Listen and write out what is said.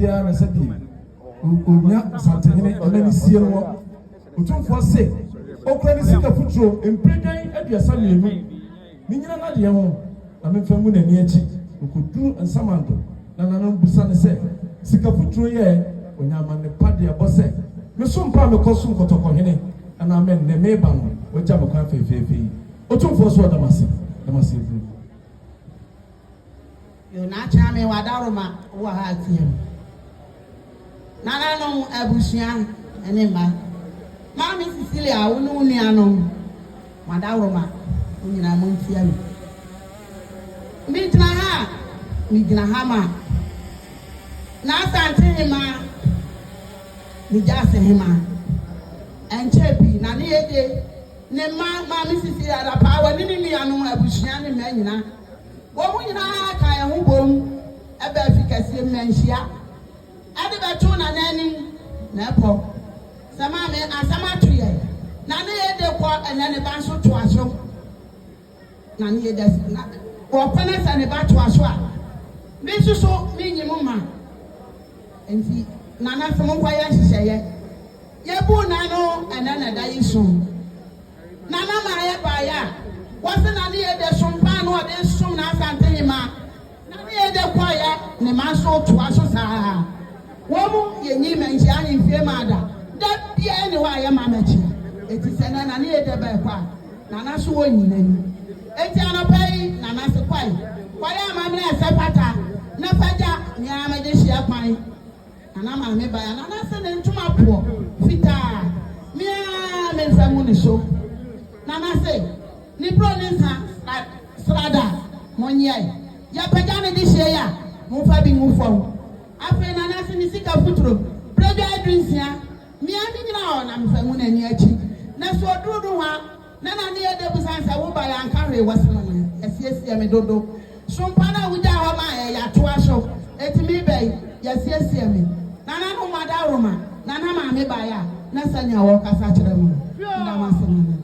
ya na sabi onya santene enani sie no otumfo se okra ni sika futuro empredan aduasa lemu minyina na de ho na memfamu na ni achi okudu nsamando na nanan busa ne se sika futuro ye onya amane pade abose me so mpa me koso nkotoko hene ana amen ne meba no oja me kwa fefefe otumfo so damase yo na chame wadaroma wa hatie nana no abusuan ene ma mami Cecilia wonu nuano wadaroma nyina mo ntia mi gina ha ma na sante ma ni jase hema enchepi na ne yede ne mami Cecilia da pa wa ni nuano abusuan ne ma nyina wo nyina ka ye ho bom ebe afikase menhia ade beto na nani na po sama me asama tuye na ne yede ko enane ba so to aso na ne yede na wo pana sa ne ba to aso a me suso me nyimu ma enti na na so mo kwa ya hihye ye bu na no enane da yiso na na ma ye ba ya wase na ne yede sompa no de som na asante ma na ne yede kwa ya ne ma so to aso saa womu yenyi menji ani mfie mada da bia ni wa ya mamachi eti sena na ne yede ba kwa na na so wonyi nani eti anopai na na se kwai kwa ya mamre sepata na faja ni amaje hia kwan na ma me ba ya na na se ne ntuma po fita mia me nsamu ni so na na se ni bro ni sa strada monye ya paja ne di hia ya mo fa bi mu fo afi na na se ni sika futuro predo adrinsia mia mi nyina na mfamu na ni achi na so dudu ha na ne yede busansa wo ba ya nkawe wasema na asiesie me dodo so mpana wuja ho ma ya to aso etimi bai ya asiesie me na no mada roma na ma me ba ya na sanya wo kasa kire mu ndama sema